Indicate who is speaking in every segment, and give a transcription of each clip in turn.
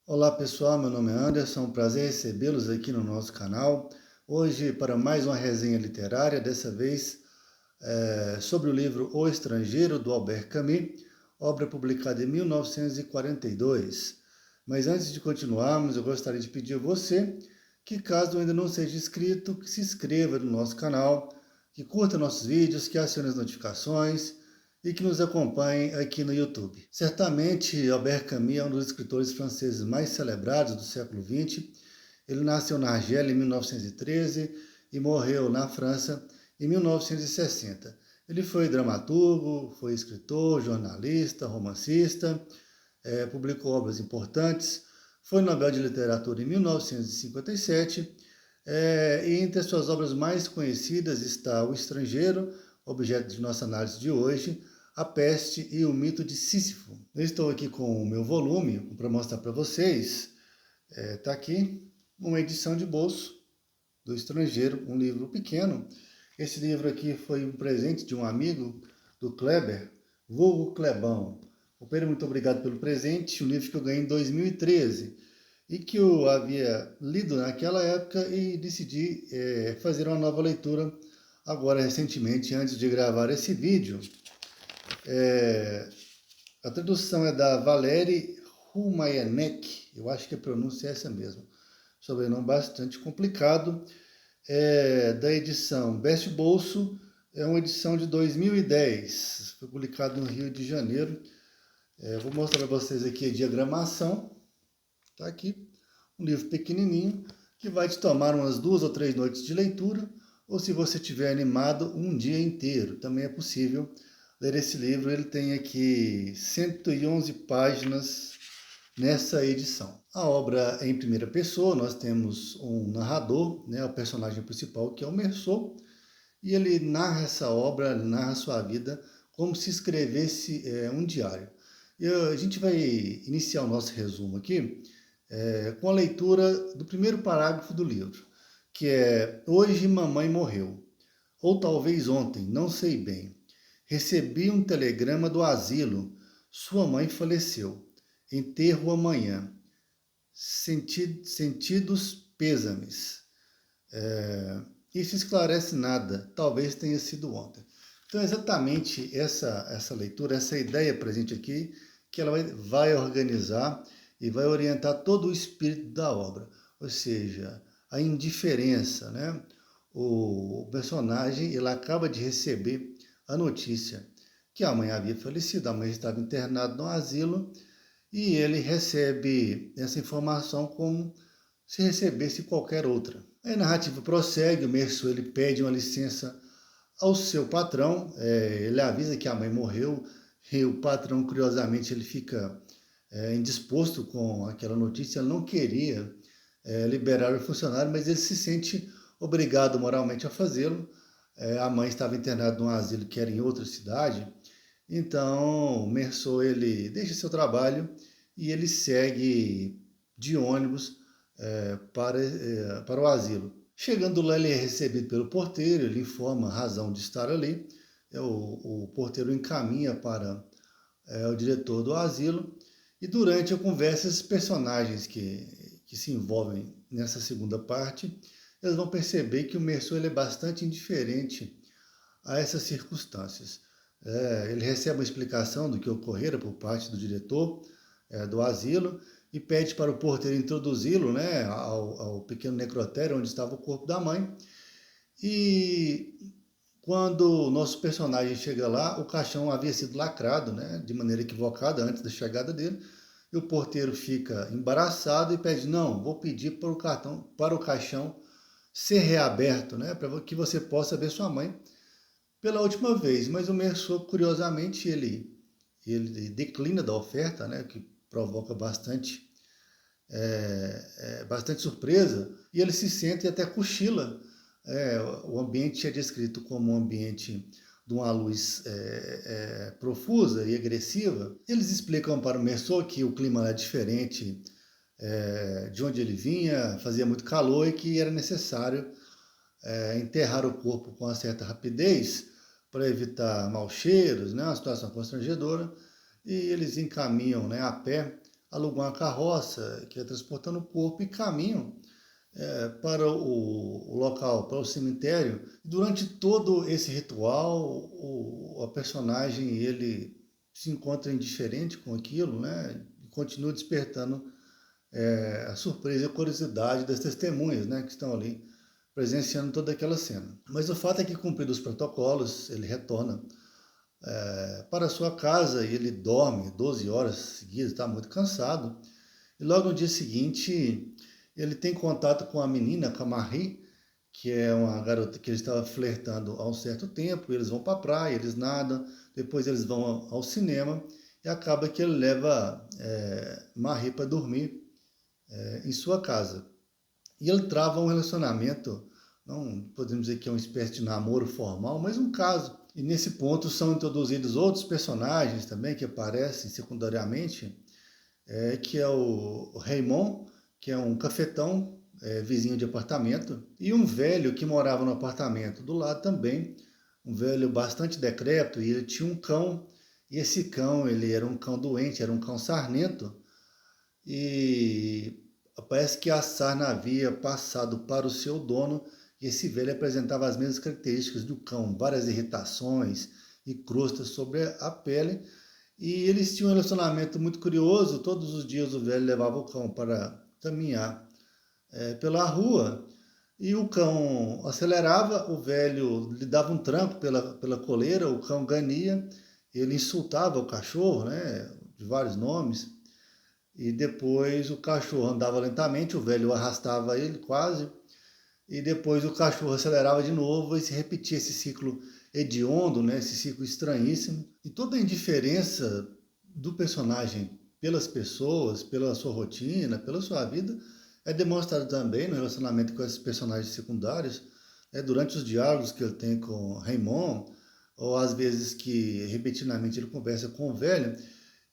Speaker 1: Olá pessoal, meu nome é Anderson, um prazer recebê-los aqui no nosso canal. Hoje para mais uma resenha literária, dessa vez sobre o livro O Estrangeiro, do Albert Camus, obra publicada em 1942. Mas antes de continuarmos, eu gostaria de pedir a você que, caso ainda não seja inscrito, que se inscreva no nosso canal, que curta nossos vídeos, que acione as notificações e que nos acompanhem aqui no YouTube. Certamente, Albert Camus é um dos escritores franceses mais celebrados do século XX. Ele nasceu na Argélia em 1913 e morreu na França em 1960. Ele foi dramaturgo, foi escritor, jornalista, romancista, publicou obras importantes, foi Nobel de Literatura em 1957, e entre as suas obras mais conhecidas está O Estrangeiro, objeto de nossa análise de hoje, A Peste e o Mito de Sísifo. Eu estou aqui com o meu volume para mostrar para vocês. Está aqui uma edição de bolso do Estrangeiro, um livro pequeno. Esse livro aqui foi um presente de um amigo, do Kleber, vulgo Clebão. O Pedro, muito obrigado pelo presente, um livro que eu ganhei em 2013 e que eu havia lido naquela época e decidi fazer uma nova leitura agora recentemente, antes de gravar esse vídeo. A tradução é da Valérie Rumayanek, eu acho que a pronúncia é essa mesmo. Sobrenome bastante complicado. Da edição Best Bolso, é uma edição de 2010, foi publicado no Rio de Janeiro. Vou mostrar para vocês aqui a diagramação. Está aqui, um livro pequenininho, que vai te tomar umas 2 ou 3 noites de leitura, ou se você estiver animado, um dia inteiro. Também é possível ler esse livro. Ele tem aqui 111 páginas nessa edição. A obra é em primeira pessoa, nós temos um narrador, né, o personagem principal, que é o Meursault, e ele narra essa obra, narra sua vida, como se escrevesse um diário. E a gente vai iniciar o nosso resumo aqui com a leitura do primeiro parágrafo do livro, que é: Hoje mamãe morreu, ou talvez ontem, não sei bem. Recebi um telegrama do asilo, sua mãe faleceu. Enterro amanhã. Sentidos pêsames. Isso esclarece nada, talvez tenha sido ontem. Então, exatamente essa leitura, essa ideia presente aqui, que ela vai organizar e vai orientar todo o espírito da obra. Ou seja, a indiferença, né? O personagem, ele acaba de receber a notícia que a mãe havia falecido, a mãe estava internada no asilo, e ele recebe essa informação como se recebesse qualquer outra. A narrativa prossegue, o Meursault ele pede uma licença ao seu patrão, ele avisa que a mãe morreu, e o patrão, curiosamente, ele fica indisposto com aquela notícia, ele não queria liberar o funcionário, mas ele se sente obrigado moralmente a fazê-lo. A mãe estava internada num asilo que era em outra cidade, então o Meursault ele deixa seu trabalho e ele segue de ônibus para o asilo. Chegando lá, ele é recebido pelo porteiro, ele informa a razão de estar ali. O porteiro encaminha para o diretor do asilo, e durante a conversa, esses personagens que se envolvem nessa segunda parte, eles vão perceber que o Meursault ele é bastante indiferente a essas circunstâncias. Ele recebe uma explicação do que ocorrera por parte do diretor do asilo e pede para o porteiro introduzi-lo, né, ao pequeno necrotério onde estava o corpo da mãe. E quando o nosso personagem chega lá, o caixão havia sido lacrado, né, de maneira equivocada antes da chegada dele, e o porteiro fica embaraçado e pede: não, vou pedir para o caixão ser reaberto, né, para que você possa ver sua mãe pela última vez. Mas o Meursault, curiosamente, ele declina da oferta, né, que provoca bastante surpresa, e ele se senta e até cochila. O ambiente é descrito como um ambiente de uma luz profusa e agressiva. Eles explicam para o Meursault que o clima era diferente de onde ele vinha, fazia muito calor e que era necessário enterrar o corpo com uma certa rapidez para evitar maus cheiros, né, uma situação constrangedora, e eles encaminham, né, a pé alugam uma carroça que é transportando o corpo e caminham para o local, para o cemitério. Durante todo esse ritual, a personagem ele se encontra indiferente com aquilo, né? E continua despertando a surpresa e a curiosidade das testemunhas, né? Que estão ali presenciando toda aquela cena. Mas o fato é que, cumpridos os protocolos, ele retorna para sua casa e ele dorme 12 horas seguidas, está muito cansado. E logo no dia seguinte, ele tem contato com a menina, com a Marie, que é uma garota que ele estava flertando há um certo tempo. Eles vão para a praia, eles nadam, depois eles vão ao cinema e acaba que ele leva Marie para dormir em sua casa. E ele trava um relacionamento, não podemos dizer que é uma espécie de namoro formal, mas um caso. E nesse ponto são introduzidos outros personagens também que aparecem secundariamente, que é o Raymond, que é um cafetão, vizinho de apartamento, e um velho que morava no apartamento do lado também, um velho bastante decrépito, e ele tinha um cão, e esse cão, ele era um cão doente, era um cão sarnento, e parece que a sarna havia passado para o seu dono, e esse velho apresentava as mesmas características do cão, várias irritações e crostas sobre a pele, e eles tinham um relacionamento muito curioso. Todos os dias o velho levava o cão para caminhar pela rua, e o cão acelerava, o velho lhe dava um tranco pela coleira, o cão ganhia, ele insultava o cachorro, né, de vários nomes, e depois o cachorro andava lentamente, o velho arrastava ele quase, e depois o cachorro acelerava de novo e se repetia esse ciclo hediondo, né, esse ciclo estranhíssimo. E toda a indiferença do personagem pelas pessoas, pela sua rotina, pela sua vida, é demonstrado também no relacionamento com esses personagens secundários, durante os diálogos que ele tem com Raymond, ou às vezes que repetidamente ele conversa com o velho,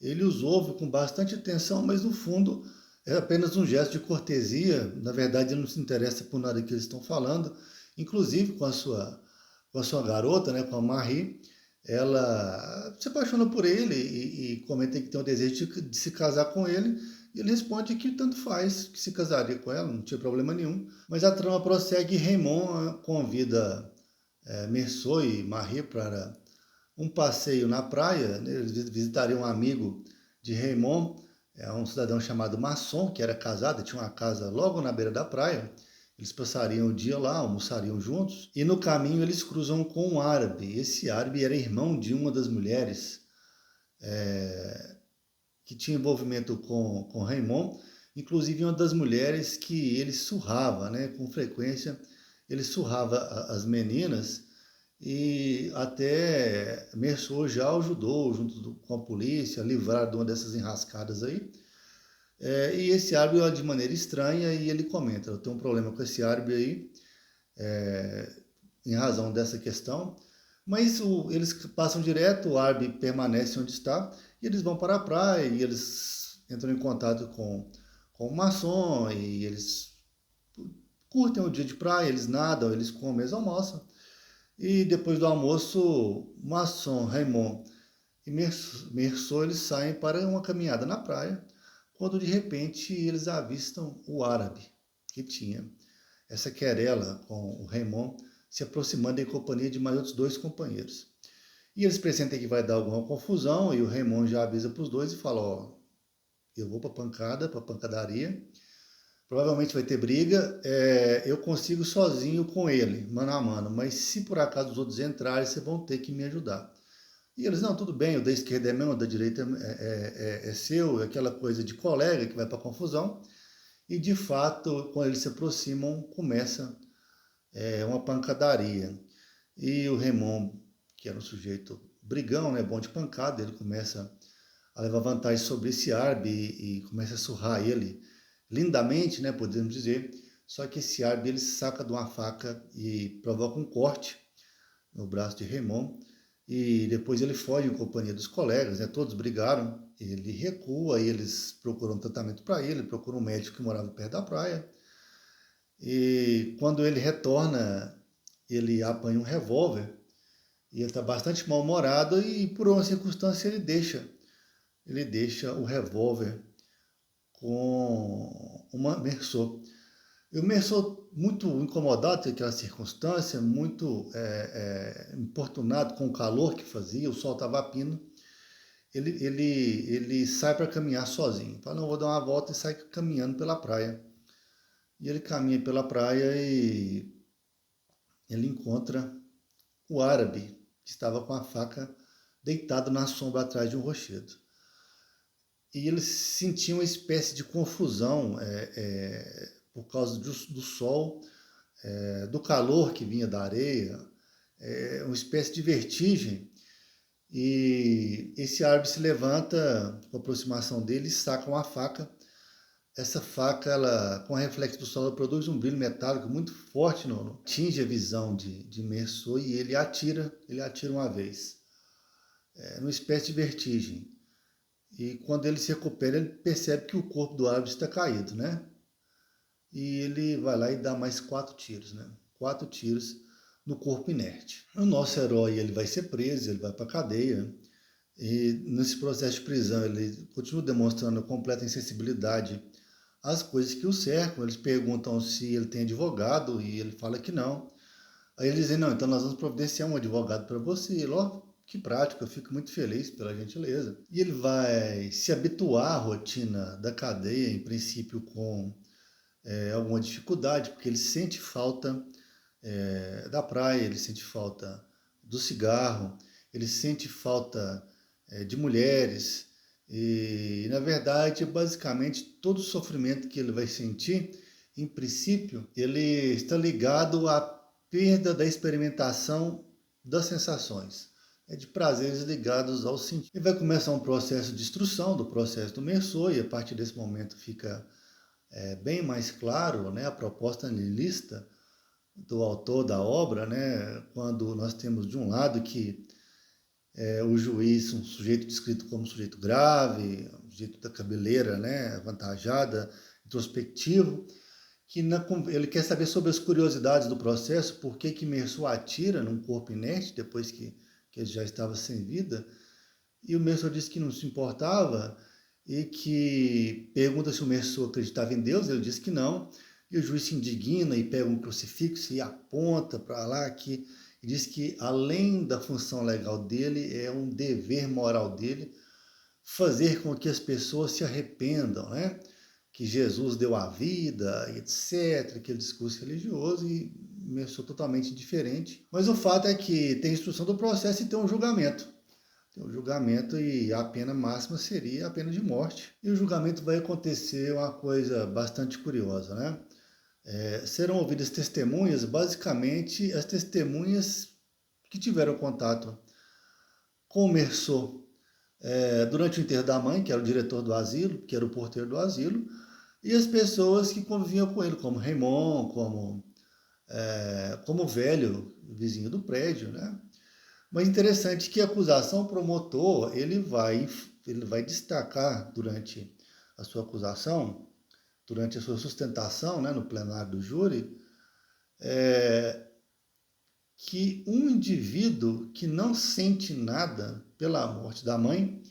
Speaker 1: ele os ouve com bastante atenção, mas no fundo é apenas um gesto de cortesia. Na verdade, ele não se interessa por nada que eles estão falando, inclusive com a sua garota, né, com a Marie. Ela se apaixona por ele e comenta que tem o desejo de se casar com ele. E ele responde que tanto faz, que se casaria com ela, não tinha problema nenhum. Mas a trama prossegue e Raymond convida Merceau e Marie para um passeio na praia, né? Eles visitariam um amigo de Raymond, um cidadão chamado Masson, que era casado, tinha uma casa logo na beira da praia. Eles passariam o dia lá, almoçariam juntos, e no caminho eles cruzam com um árabe. Esse árabe era irmão de uma das mulheres que tinha envolvimento com Raymond, inclusive uma das mulheres que ele surrava, né? Com frequência ele surrava as meninas, e até Merceau já ajudou, junto com a polícia, a livrar de uma dessas enrascadas aí. E esse árabe de maneira estranha, e ele comenta: eu tenho um problema com esse árabe aí, em razão dessa questão, mas eles passam direto, o árabe permanece onde está, e eles vão para a praia, e eles entram em contato com o maçom, e eles curtem o dia de praia, eles nadam, eles comem, eles almoçam. E depois do almoço, Masson, Raymond e Merceau eles saem para uma caminhada na praia, quando de repente eles avistam o árabe, que tinha essa querela com o Raymond, se aproximando em companhia de mais outros dois companheiros. E eles pressentem que vai dar alguma confusão, e o Raymond já avisa para os dois e fala: ó, eu vou para a pancadaria, provavelmente vai ter briga, eu consigo sozinho com ele, mano a mano, mas se por acaso os outros entrarem, vocês vão ter que me ajudar. E eles: não, tudo bem, o da esquerda é meu, o da direita é seu, é aquela coisa de colega que vai para confusão. E de fato, quando eles se aproximam, começa uma pancadaria. E o Raymond, que era um sujeito brigão, né, bom de pancada, ele começa a levar vantagem sobre esse árabe e começa a surrar ele lindamente, né, podemos dizer. Só que esse árabe ele saca de uma faca e provoca um corte no braço de Raymond, e depois ele foge em companhia dos colegas, né, todos brigaram, ele recua e eles procuram tratamento para ele, procuram um médico que morava perto da praia, e quando ele retorna, ele apanha um revólver, e ele está bastante mal-humorado, e por uma circunstância ele deixa o revólver com uma Mersô. E o Mersô, muito incomodado com aquela circunstância, muito importunado com o calor que fazia, o sol estava a pino, ele sai para caminhar sozinho. Fala, não, vou dar uma volta e sai caminhando pela praia. E ele caminha pela praia e ele encontra o árabe, que estava com a faca deitado na sombra atrás de um rochedo. E ele sentia uma espécie de confusão por causa do sol, do calor que vinha da areia, uma espécie de vertigem. E esse árabe se levanta com a aproximação dele e saca uma faca. Essa faca, ela, com o reflexo do sol, ela produz um brilho metálico muito forte, atinge a visão de Mersô e ele atira uma vez, numa espécie de vertigem. E quando ele se recupera, ele percebe que o corpo do árabe está caído, né? E ele vai lá e dá mais 4 tiros, né? 4 tiros no corpo inerte. O nosso herói, ele vai ser preso, ele vai para a cadeia. E nesse processo de prisão, ele continua demonstrando completa insensibilidade às coisas que o cercam. Eles perguntam se ele tem advogado e ele fala que não. Aí eles dizem, não, então nós vamos providenciar um advogado para você. E ele, ó, que prático, eu fico muito feliz pela gentileza. E ele vai se habituar à rotina da cadeia, em princípio com alguma dificuldade, porque ele sente falta da praia, ele sente falta do cigarro, ele sente falta de mulheres. E, na verdade, basicamente, todo o sofrimento que ele vai sentir, em princípio, ele está ligado à perda da experimentação das sensações, de prazeres ligados ao sentido. E vai começar um processo de instrução do processo do Mersô, e a partir desse momento fica bem mais claro, né, a proposta nihilista do autor da obra, né, quando nós temos de um lado que o juiz, um sujeito descrito como um sujeito grave, um sujeito da cabeleira, né, avantajada, introspectivo, que ele quer saber sobre as curiosidades do processo, por que Mersô atira num corpo inerte depois que ele já estava sem vida, e o Mersô disse que não se importava, e que pergunta se o Mersô acreditava em Deus, ele disse que não, e o juiz se indigna e pega um crucifixo e aponta para lá, e diz que além da função legal dele, é um dever moral dele fazer com que as pessoas se arrependam, né? Que Jesus deu a vida, etc., aquele discurso religioso, e Mersô totalmente diferente. Mas o fato é que tem instrução do processo e tem um julgamento. Tem um julgamento e a pena máxima seria a pena de morte. E o julgamento vai acontecer uma coisa bastante curiosa, né? Serão ouvidas testemunhas, basicamente as testemunhas que tiveram contato com o Mersô durante o enterro da mãe, que era o diretor do asilo, que era o porteiro do asilo, e as pessoas que conviviam com ele, como Raymond, como o velho vizinho do prédio, né? Mas interessante que a acusação, o promotor, ele vai destacar durante a sua acusação, durante a sua sustentação, né, no plenário do júri, que um indivíduo que não sente nada pela morte da mãe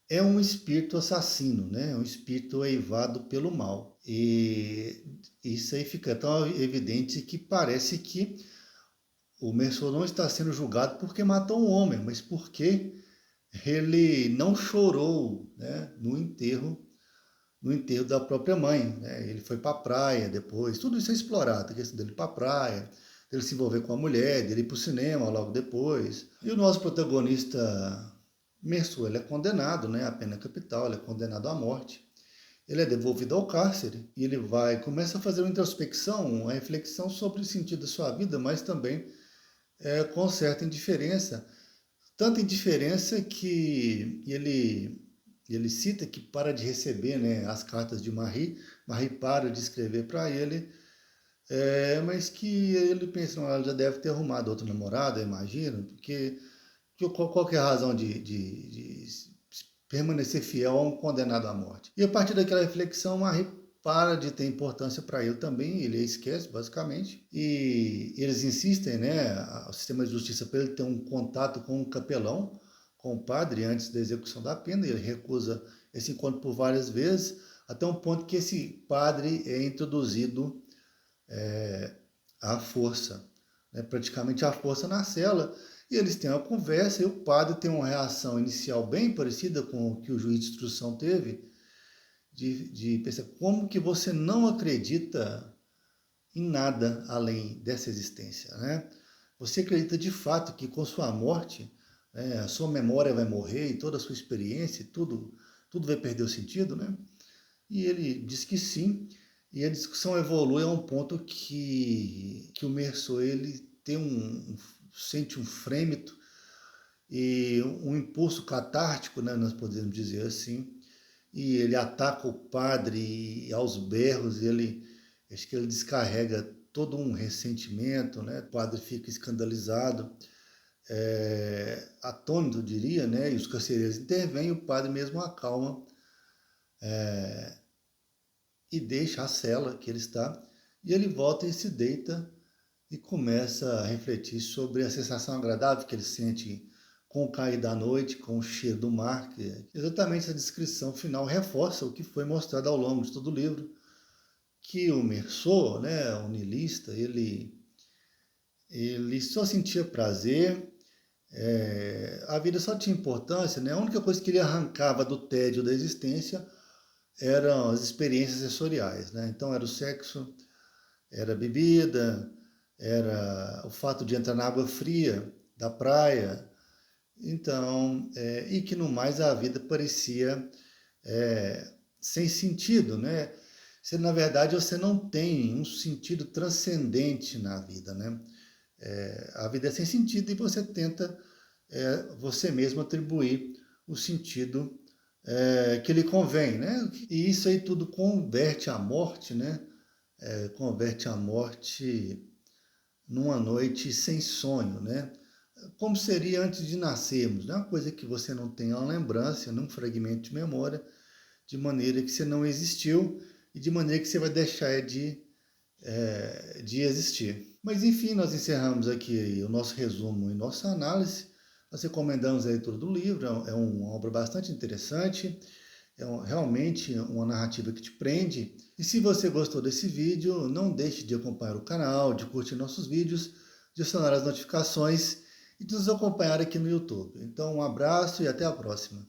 Speaker 1: é um espírito assassino, né, um espírito eivado pelo mal. E isso aí fica tão evidente que parece que o Mersô não está sendo julgado porque matou um homem, mas porque ele não chorou, né, no enterro da própria mãe, né? Ele foi para a praia depois, tudo isso é explorado, a questão dele ir para a praia, dele se envolver com a mulher, dele ir para o cinema logo depois. E o nosso protagonista, Mersô, ele é condenado, né, à pena capital, ele é condenado à morte. Ele é devolvido ao cárcere e ele começa a fazer uma introspecção, uma reflexão sobre o sentido da sua vida, mas também com certa indiferença. Tanta indiferença que ele cita que para de receber, né, as cartas de Marie para de escrever para ele, mas que ele pensa, não, ela já deve ter arrumado outro namorado, eu imagino, porque qual que é a razão de permanecer fiel a um condenado à morte? E a partir daquela reflexão, Marie para de ter importância para ele também, ele esquece, basicamente, e eles insistem, né, o sistema de justiça, para ele ter um contato com um capelão, com o padre, antes da execução da pena, ele recusa esse encontro por várias vezes, até um ponto que esse padre é introduzido à força, né, praticamente à força na cela, e eles têm uma conversa, e o padre tem uma reação inicial bem parecida com o que o juiz de instrução teve, de pensar como que você não acredita em nada além dessa existência, né? Você acredita de fato que com sua morte, a sua memória vai morrer e toda a sua experiência, tudo vai perder o sentido, né? E ele diz que sim, e a discussão evolui a um ponto que o Meursault ele tem sente um frêmito e um impulso catártico, né, nós podemos dizer assim, e ele ataca o padre e aos berros, acho que ele descarrega todo um ressentimento, né? O padre fica escandalizado, atônito, eu diria, né? E os carcereiros intervêm, e o padre mesmo acalma e deixa a cela que ele está, e ele volta e se deita e começa a refletir sobre a sensação agradável que ele sente com o cair da noite, com o cheiro do mar, que exatamente essa descrição final reforça o que foi mostrado ao longo de todo o livro, que o Meursault, né, o niilista, ele só sentia prazer, a vida só tinha importância, né? A única coisa que ele arrancava do tédio da existência eram as experiências sensoriais, né? Então era o sexo, era a bebida, era o fato de entrar na água fria da praia, então, e que no mais a vida parecia sem sentido, né? Na verdade, você não tem um sentido transcendente na vida, né? A vida é sem sentido e você tenta você mesmo atribuir o sentido que lhe convém, né? E isso aí tudo converte a morte, né? Converte a morte numa noite sem sonho, né? Como seria antes de nascermos, né? Uma coisa que você não tem uma lembrança, um fragmento de memória, de maneira que você não existiu e de maneira que você vai deixar de existir. Mas enfim, nós encerramos aqui o nosso resumo e nossa análise. Nós recomendamos a leitura do livro, é uma obra bastante interessante, realmente uma narrativa que te prende. E se você gostou desse vídeo, não deixe de acompanhar o canal, de curtir nossos vídeos, de acionar as notificações e de nos acompanhar aqui no YouTube. Então, um abraço e até a próxima.